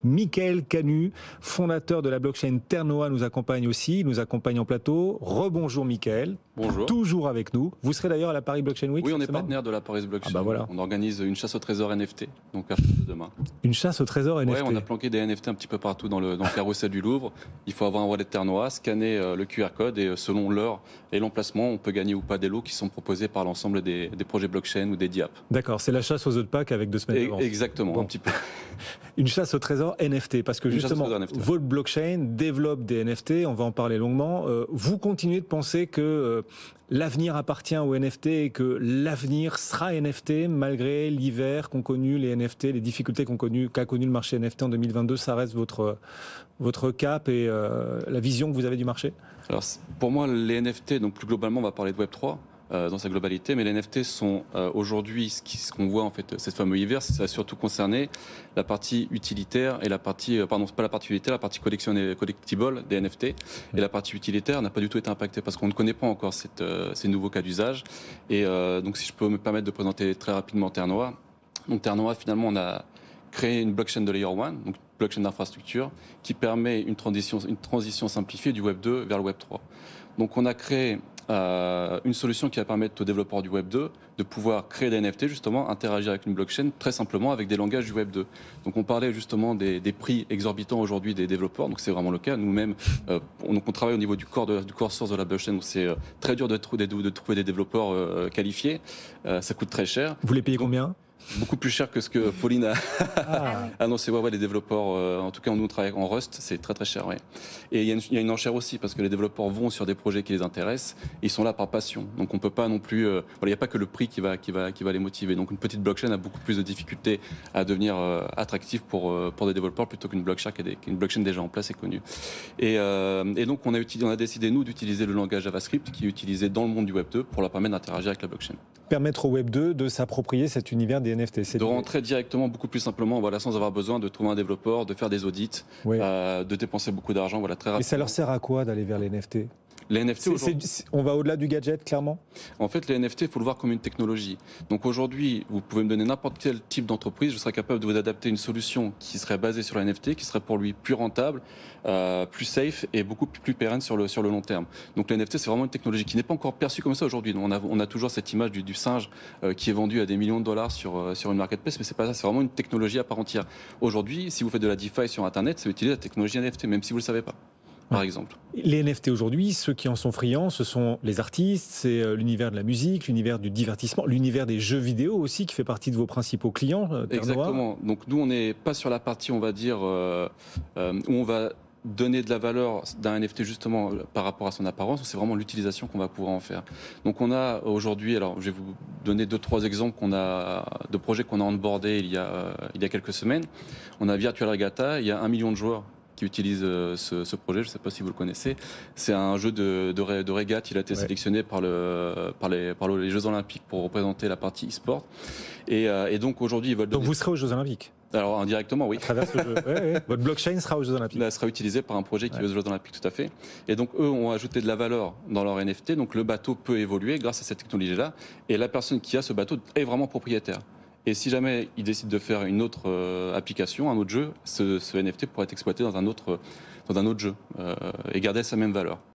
Mickaël Canu, fondateur de la blockchain Ternoa, nous accompagne aussi, il nous accompagne en plateau. Rebonjour Mickaël. Bonjour. Toujours avec nous. Vous serez d'ailleurs à la Paris Blockchain Week. Oui, on est semaine partenaire de la Paris Blockchain. Ah bah voilà. On organise une chasse au trésor NFT, donc à partir de demain. Une chasse au trésor NFT. Oui, on a planqué des NFT un petit peu partout dans le carrousel du Louvre. Il faut avoir un wallet Ternoa, scanner le QR code et selon l'heure et l'emplacement, on peut gagner ou pas des lots qui sont proposés par l'ensemble des projets blockchain ou des DIAP. D'accord, c'est la chasse aux œufs de Pâques avec 2 semaines d'avance. Exactement, bon. Un petit peu. Une chasse au trésor NFT, parce que justement, votre blockchain développe des NFT, on va en parler longuement. Vous continuez de penser que l'avenir appartient aux NFT et que l'avenir sera NFT malgré l'hiver qu'ont connu les NFT, les difficultés qu'a connu le marché NFT en 2022. Ça reste votre cap et la vision que vous avez du marché? Alors, pour moi, les NFT, donc plus globalement, on va parler de Web3. Dans sa globalité, mais les NFT sont aujourd'hui ce qu'on voit en fait, cette fameuse hiver, ça a surtout concerné la partie utilitaire et la partie, pas la partie utilitaire, la partie collectible des NFT, et la partie utilitaire n'a pas du tout été impactée parce qu'on ne connaît pas encore ces nouveaux cas d'usage. Et donc, si je peux me permettre de présenter très rapidement Ternoa. Donc Ternoa, finalement, on a créé une blockchain de Layer 1, donc blockchain d'infrastructure, qui permet une transition simplifiée du Web 2 vers le Web 3. Donc on a créé une solution qui va permettre aux développeurs du Web 2 de pouvoir créer des NFT, justement, interagir avec une blockchain très simplement avec des langages du Web 2. Donc on parlait justement des prix exorbitants aujourd'hui des développeurs, donc c'est vraiment le cas. Nous-mêmes, on travaille au niveau du core source de la blockchain, donc c'est très dur de trouver des développeurs qualifiés, ça coûte très cher. Vous les payez combien ? Beaucoup plus cher que ce que Pauline a annoncé. Ouais, les développeurs, en tout cas, nous travaillons en Rust, c'est très très cher. Ouais. Et il y a une enchère aussi, parce que les développeurs vont sur des projets qui les intéressent, et ils sont là par passion. Donc on peut pas non plus. Il n'y a pas que le prix qui va les motiver. Donc une petite blockchain a beaucoup plus de difficultés à devenir attractive pour des développeurs plutôt qu'une blockchain déjà en place et connue. Et donc on a décidé nous d'utiliser le langage JavaScript qui est utilisé dans le monde du Web 2 pour leur permettre d'interagir avec la blockchain. Permettre au Web 2 de s'approprier cet univers des NFT. De rentrer directement beaucoup plus simplement, voilà, sans avoir besoin de trouver un développeur, de faire des audits, de dépenser beaucoup d'argent, voilà, très rapidement. Et ça leur sert à quoi d'aller vers les NFT ? Les NFT, on va au-delà du gadget, clairement ? En fait, les NFT, il faut le voir comme une technologie. Donc aujourd'hui, vous pouvez me donner n'importe quel type d'entreprise, je serais capable de vous adapter une solution qui serait basée sur la NFT, qui serait pour lui plus rentable, plus safe et beaucoup plus pérenne sur le long terme. Donc les NFT, c'est vraiment une technologie qui n'est pas encore perçue comme ça aujourd'hui. On a toujours cette image du singe qui est vendu à des millions de dollars sur une marketplace, mais c'est pas ça, c'est vraiment une technologie à part entière. Aujourd'hui, si vous faites de la DeFi sur Internet, c'est utiliser la technologie NFT, même si vous ne le savez pas. Par exemple. Les NFT aujourd'hui, ceux qui en sont friands, ce sont les artistes, c'est l'univers de la musique, l'univers du divertissement, l'univers des jeux vidéo aussi, qui fait partie de vos principaux clients. Exactement. Donc nous, on n'est pas sur la partie, on va dire, où on va donner de la valeur d'un NFT justement par rapport à son apparence, c'est vraiment l'utilisation qu'on va pouvoir en faire. Donc on a aujourd'hui, alors je vais vous donner 2-3 exemples de projets qu'on a onboardés il y a quelques semaines. On a Virtual Regatta, il y a 1 million de joueurs qui utilise ce projet, je ne sais pas si vous le connaissez. C'est un jeu de régate, il a été sélectionné par les Jeux Olympiques pour représenter la partie e-sport. Et donc aujourd'hui, ils veulent Donc vous serez aux Jeux Olympiques ? Alors indirectement, oui. À travers ce jeu. Votre blockchain sera aux Jeux Olympiques. Elle sera utilisée par un projet qui veut aux Jeux Olympiques, tout à fait. Et donc eux ont ajouté de la valeur dans leur NFT, donc le bateau peut évoluer grâce à cette technologie-là, et la personne qui a ce bateau est vraiment propriétaire. Et si jamais ils décident de faire une autre application, un autre jeu, ce NFT pourrait être exploité dans un autre jeu et garder sa même valeur.